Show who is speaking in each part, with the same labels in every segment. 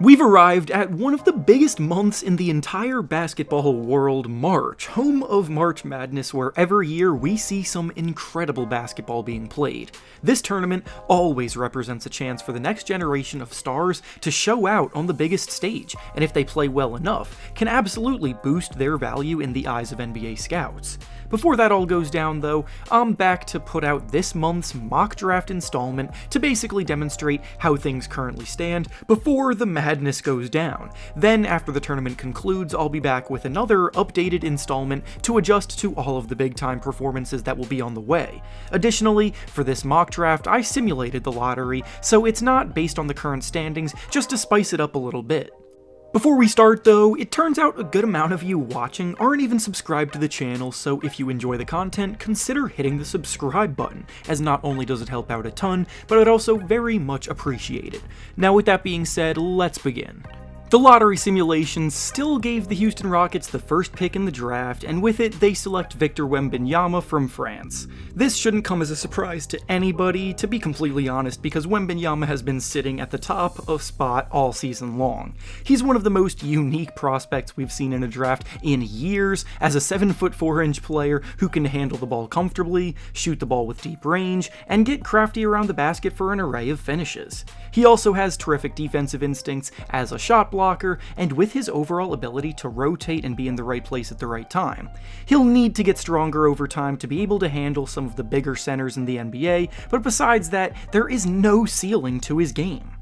Speaker 1: We've arrived at one of the biggest months in the entire basketball world, March, home of March Madness, where every year we see some incredible basketball being played. This tournament always represents a chance for the next generation of stars to show out on the biggest stage, and if they play well enough, can absolutely boost their value in the eyes of NBA scouts. Before that all goes down though, I'm back to put out this month's mock draft installment to basically demonstrate how things currently stand before the madness goes down. Then after the tournament concludes, I'll be back with another updated installment to adjust to all of the big time performances that will be on the way. Additionally, for this mock draft, I simulated the lottery, so it's not based on the current standings, just to spice it up a little bit. Before we start though, it turns out a good amount of you watching aren't even subscribed to the channel, so if you enjoy the content, consider hitting the subscribe button, as not only does it help out a ton, but I'd also very much appreciate it. Now with that being said, let's begin. The lottery simulation still gave the Houston Rockets the first pick in the draft, and with it, they select Victor Wembanyama from France. This shouldn't come as a surprise to anybody, to be completely honest, because Wembanyama has been sitting at the top of spot all season long. He's one of the most unique prospects we've seen in a draft in years, as a 7'4" player who can handle the ball comfortably, shoot the ball with deep range, and get crafty around the basket for an array of finishes. He also has terrific defensive instincts as a shot blocker, and with his overall ability to rotate and be in the right place at the right time. He'll need to get stronger over time to be able to handle some of the bigger centers in the NBA, but besides that, there is no ceiling to his game.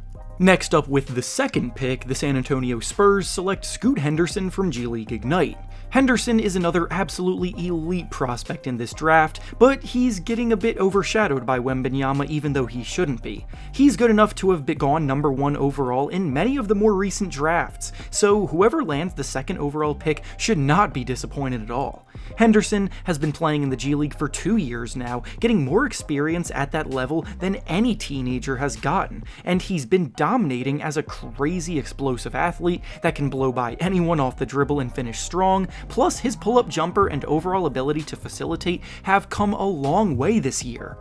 Speaker 1: Next up with the second pick, the San Antonio Spurs select Scoot Henderson from G League Ignite. Henderson is another absolutely elite prospect in this draft, but he's getting a bit overshadowed by Wembanyama even though he shouldn't be. He's good enough to have gone number 1 overall in many of the more recent drafts, so whoever lands the second overall pick should not be disappointed at all. Henderson has been playing in the G League for 2 years now, getting more experience at that level than any teenager has gotten, and he's been dominating as a crazy explosive athlete that can blow by anyone off the dribble and finish strong. Plus, his pull-up jumper and overall ability to facilitate have come a long way this year.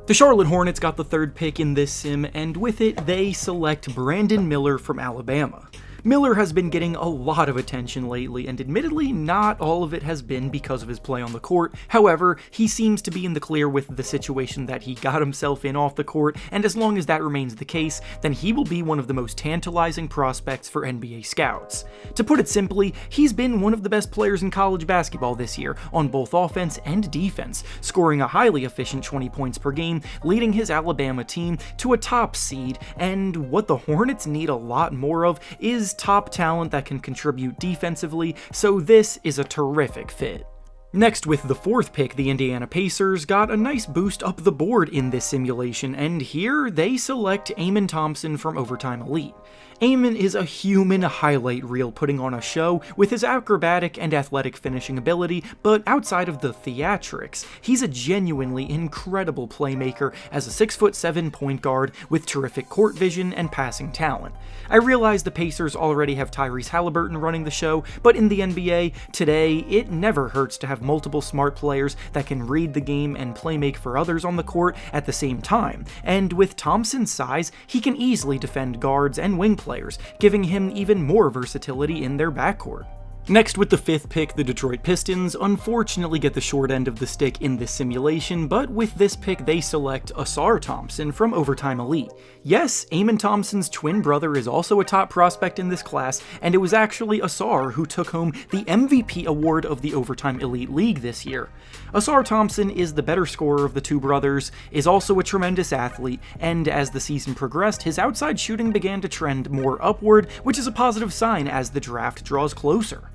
Speaker 1: The Charlotte Hornets got the third pick in this sim, and with it, they select Brandon Miller from Alabama. Miller has been getting a lot of attention lately, and admittedly, not all of it has been because of his play on the court. However, he seems to be in the clear with the situation that he got himself in off the court, and as long as that remains the case, then he will be one of the most tantalizing prospects for NBA scouts. To put it simply, he's been one of the best players in college basketball this year, on both offense and defense, scoring a highly efficient 20 points per game, leading his Alabama team to a top seed, and what the Hornets need a lot more of is top talent that can contribute defensively, so this is a terrific fit. Next, with the fourth pick, the Indiana Pacers got a nice boost up the board in this simulation, and here they select Cason Thompson from Overtime Elite. Eamon is a human highlight reel putting on a show with his acrobatic and athletic finishing ability, but outside of the theatrics, he's a genuinely incredible playmaker as a 6'7" point guard with terrific court vision and passing talent. I realize the Pacers already have Tyrese Halliburton running the show, but in the NBA today, it never hurts to have multiple smart players that can read the game and playmake for others on the court at the same time, and with Thompson's size, he can easily defend guards and wing players, giving him even more versatility in their backcourt. Next, with the fifth pick, the Detroit Pistons unfortunately get the short end of the stick in this simulation, but with this pick they select Ausar Thompson from Overtime Elite. Yes, Cason Thompson's twin brother is also a top prospect in this class, and it was actually Ausar who took home the MVP award of the Overtime Elite League this year. Ausar Thompson is the better scorer of the two brothers, is also a tremendous athlete, and as the season progressed, his outside shooting began to trend more upward, which is a positive sign as the draft draws closer.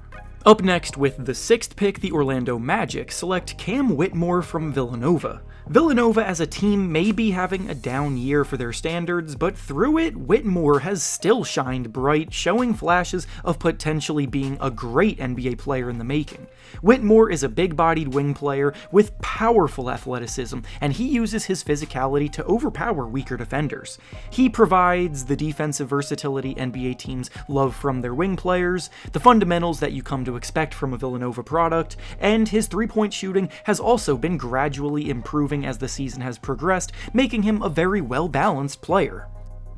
Speaker 1: Up next, with the sixth pick, the Orlando Magic select Cam Whitmore from Villanova. Villanova as a team may be having a down year for their standards, but through it, Whitmore has still shined bright, showing flashes of potentially being a great NBA player in the making. Whitmore is a big-bodied wing player with powerful athleticism, and he uses his physicality to overpower weaker defenders. He provides the defensive versatility NBA teams love from their wing players, the fundamentals that you come to expect from a Villanova product, and his three-point shooting has also been gradually improving as the season has progressed, making him a very well-balanced player.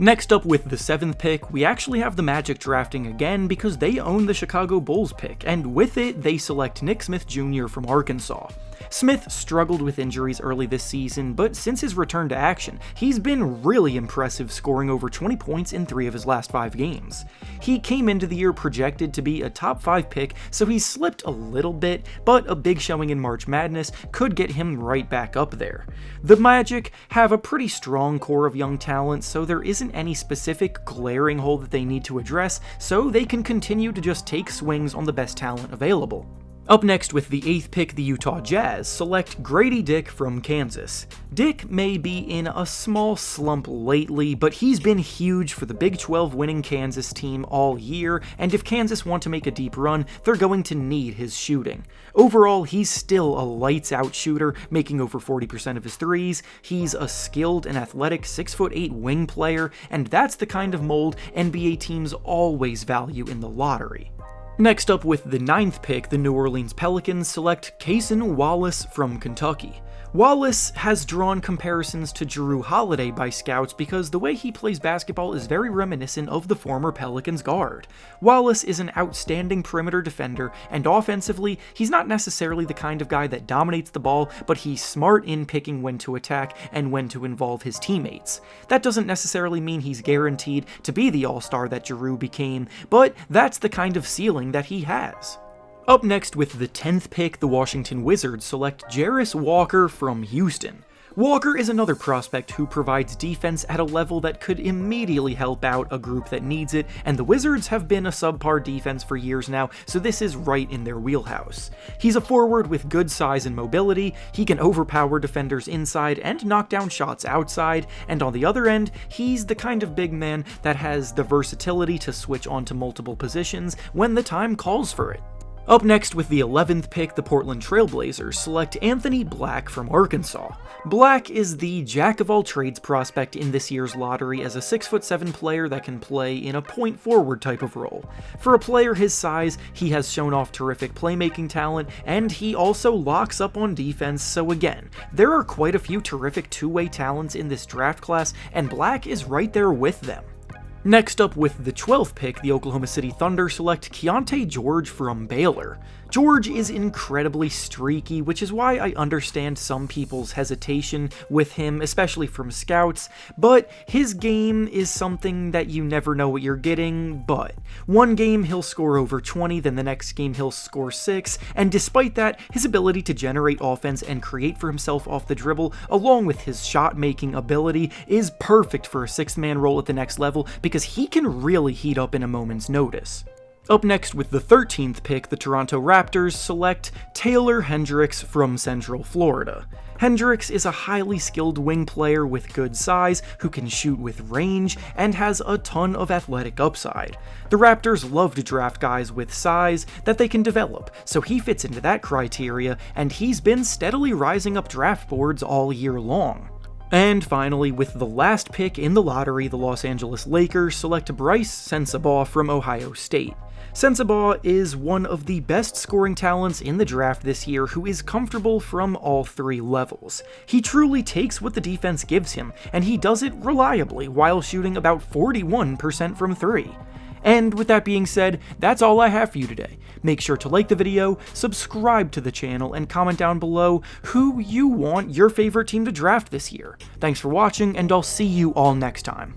Speaker 1: Next up with the 7th pick, we actually have the Magic drafting again because they own the Chicago Bulls pick, and with it, they select Nick Smith Jr. from Arkansas. Smith struggled with injuries early this season, but since his return to action, he's been really impressive, scoring over 20 points in 3 of his last 5 games. He came into the year projected to be a top 5 pick, so he's slipped a little bit, but a big showing in March Madness could get him right back up there. The Magic have a pretty strong core of young talent, so there isn't any specific glaring hole that they need to address, so they can continue to just take swings on the best talent available. Up next with the 8th pick, the Utah Jazz select Gradey Dick from Kansas. Dick may be in a small slump lately, but he's been huge for the Big 12 winning Kansas team all year, and if Kansas want to make a deep run, they're going to need his shooting. Overall, he's still a lights-out shooter, making over 40% of his threes. He's a skilled and athletic 6'8" wing player, and that's the kind of mold NBA teams always value in the lottery. Next up with the 9th pick, the New Orleans Pelicans select Cason Wallace from Kentucky. Wallace has drawn comparisons to Jrue Holiday by scouts because the way he plays basketball is very reminiscent of the former Pelicans guard. Wallace is an outstanding perimeter defender, and offensively, he's not necessarily the kind of guy that dominates the ball, but he's smart in picking when to attack and when to involve his teammates. That doesn't necessarily mean he's guaranteed to be the all-star that Jrue became, but that's the kind of ceiling that he has. Up next with the 10th pick, the Washington Wizards select Jarace Walker from Houston. Walker is another prospect who provides defense at a level that could immediately help out a group that needs it, and the Wizards have been a subpar defense for years now, so this is right in their wheelhouse. He's a forward with good size and mobility, he can overpower defenders inside and knock down shots outside, and on the other end, he's the kind of big man that has the versatility to switch onto multiple positions when the time calls for it. Up next with the 11th pick, the Portland Trail Blazers select Anthony Black from Arkansas. Black is the jack-of-all-trades prospect in this year's lottery as a 6'7" player that can play in a point forward type of role. For a player his size, he has shown off terrific playmaking talent, and he also locks up on defense, so again, there are quite a few terrific two-way talents in this draft class, and Black is right there with them. Next up with the 12th pick, the Oklahoma City Thunder select Keontae George from Baylor. George is incredibly streaky, which is why I understand some people's hesitation with him, especially from scouts, but his game is something that you never know what you're getting, but one game he'll score over 20, then the next game he'll score 6, and despite that, his ability to generate offense and create for himself off the dribble, along with his shot-making ability, is perfect for a 6-man role at the next level because he can really heat up in a moment's notice. Up next with the 13th pick, the Toronto Raptors select Taylor Hendricks from Central Florida. Hendricks is a highly skilled wing player with good size, who can shoot with range, and has a ton of athletic upside. The Raptors love to draft guys with size that they can develop, so he fits into that criteria, and he's been steadily rising up draft boards all year long. And finally, with the last pick in the lottery, the Los Angeles Lakers select Brice Sensabaugh from Ohio State. Sensabaugh is one of the best scoring talents in the draft this year who is comfortable from all 3 levels. He truly takes what the defense gives him, and he does it reliably while shooting about 41% from 3. And with that being said, that's all I have for you today. Make sure to like the video, subscribe to the channel, and comment down below who you want your favorite team to draft this year. Thanks for watching, and I'll see you all next time.